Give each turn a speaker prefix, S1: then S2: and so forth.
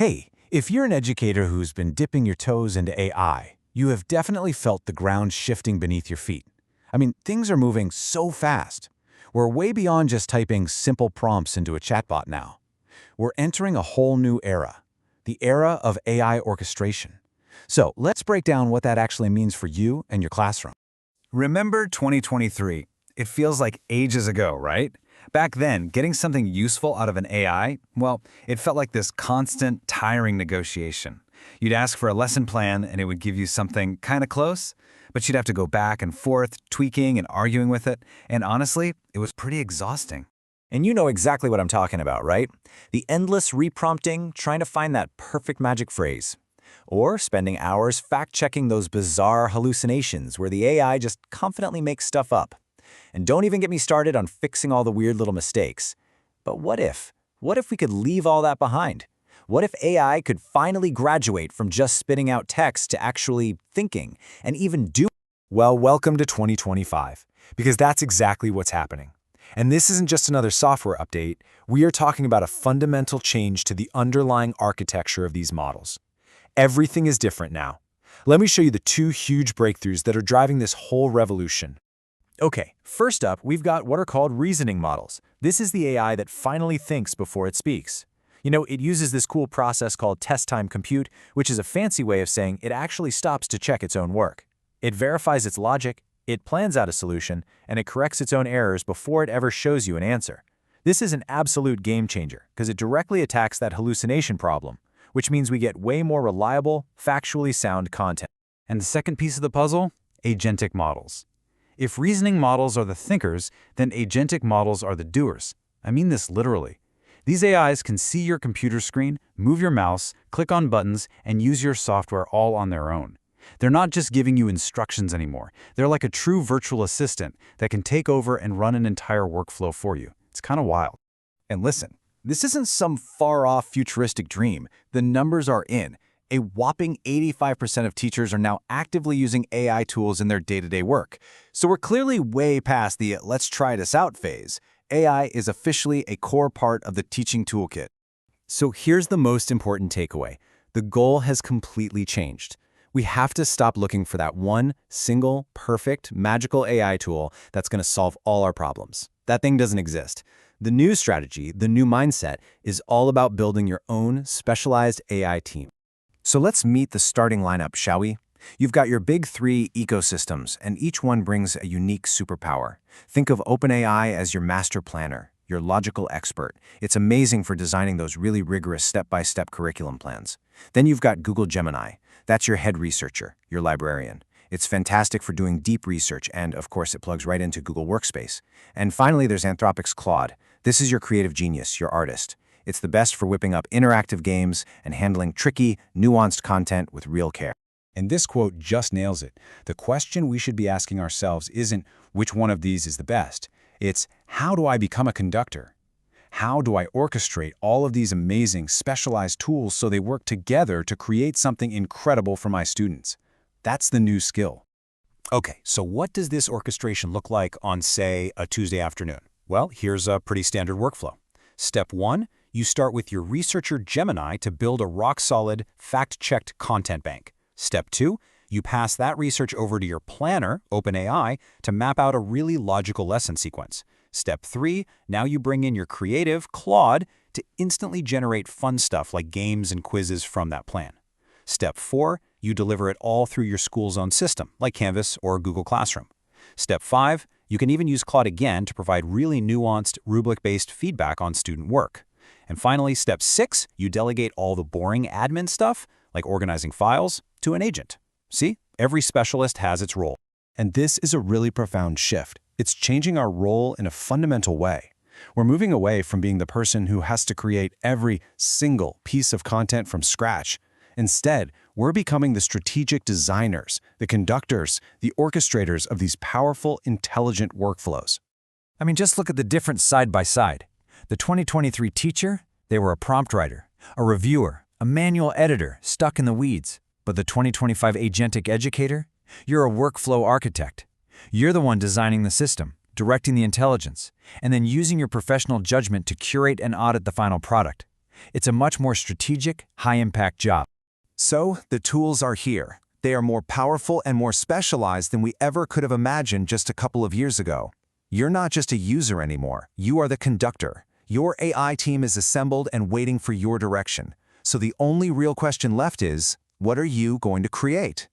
S1: Hey, if you're an educator who's been dipping your toes into AI, you have definitely felt the ground shifting beneath your feet. I mean, things are moving so fast. We're way beyond just typing simple prompts into a chatbot now. We're entering a whole new era, the era of AI orchestration. So let's break down what that actually means for you and your classroom.
S2: Remember 2023? It feels like ages ago, right? Back then, getting something useful out of an AI, well, it felt like this constant, tiring negotiation. You'd ask for a lesson plan and it would give you something kind of close, but you'd have to go back and forth, tweaking and arguing with it, and honestly, it was pretty exhausting.
S3: And you know exactly what I'm talking about, right? The endless reprompting, trying to find that perfect magic phrase. Or spending hours fact-checking those bizarre hallucinations where the AI just confidently makes stuff up. And don't even get me started on fixing all the weird little mistakes. But what if? What if we could leave all that behind? What if AI could finally graduate from just spitting out text to actually thinking and even do?
S1: Well, welcome to 2025, because that's exactly what's happening. And this isn't just another software update. We are talking about a fundamental change to the underlying architecture of these models. Everything is different now. Let me show you the two huge breakthroughs that are driving this whole revolution. Okay, first up, we've got what are called reasoning models. This is the AI that finally thinks before it speaks. You know, it uses this cool process called test-time compute, which is a fancy way of saying it actually stops to check its own work. It verifies its logic, it plans out a solution, and it corrects its own errors before it ever shows you an answer. This is an absolute game changer because it directly attacks that hallucination problem, which means we get way more reliable, factually sound content.
S2: And the second piece of the puzzle? Agentic models. If reasoning models are the thinkers, then agentic models are the doers. I mean this literally. These AIs can see your computer screen, move your mouse, click on buttons, and use your software all on their own. They're not just giving you instructions anymore. They're like a true virtual assistant that can take over and run an entire workflow for you. It's kind of wild.
S1: And listen, this isn't some far-off futuristic dream. The numbers are in. A whopping 85% of teachers are now actively using AI tools in their day-to-day work. So we're clearly way past the let's try this out phase. AI is officially a core part of the teaching toolkit. So here's the most important takeaway. The goal has completely changed. We have to stop looking for that one, single, perfect, magical AI tool that's going to solve all our problems. That thing doesn't exist. The new strategy, the new mindset, is all about building your own specialized AI team. So let's meet the starting lineup, shall we? You've got your big three ecosystems, and each one brings a unique superpower. Think of OpenAI as your master planner, your logical expert. It's amazing for designing those really rigorous step-by-step curriculum plans. Then you've got Google Gemini. That's your head researcher, your librarian. It's fantastic for doing deep research, and of course it plugs right into Google Workspace. And finally, there's Anthropic's Claude. This is your creative genius, your artist. It's the best for whipping up interactive games and handling tricky, nuanced content with real care. And this quote just nails it. The question we should be asking ourselves isn't which one of these is the best. It's how do I become a conductor? How do I orchestrate all of these amazing, specialized tools so they work together to create something incredible for my students? That's the new skill. Okay, so what does this orchestration look like on, say, a Tuesday afternoon? Well, here's a pretty standard workflow. Step 1, you start with your researcher Gemini to build a rock-solid, fact-checked content bank. Step 2, you pass that research over to your planner, OpenAI, to map out a really logical lesson sequence. Step 3, now you bring in your creative, Claude, to instantly generate fun stuff like games and quizzes from that plan. Step 4, you deliver it all through your school's own system, like Canvas or Google Classroom. Step 5, you can even use Claude again to provide really nuanced, rubric-based feedback on student work. And finally, step 6, you delegate all the boring admin stuff, like organizing files, to an agent. See, every specialist has its role. And this is a really profound shift. It's changing our role in a fundamental way. We're moving away from being the person who has to create every single piece of content from scratch. Instead, we're becoming the strategic designers, the conductors, the orchestrators of these powerful, intelligent workflows.
S3: I mean, just look at the difference side by side. The 2023 teacher, they were a prompt writer, a reviewer, a manual editor stuck in the weeds. But the 2025 agentic educator, you're a workflow architect. You're the one designing the system, directing the intelligence, and then using your professional judgment to curate and audit the final product. It's a much more strategic, high-impact job.
S4: So, the tools are here. They are more powerful and more specialized than we ever could have imagined just a couple of years ago. You're not just a user anymore. You are the conductor. Your AI team is assembled and waiting for your direction. So the only real question left is, what are you going to create?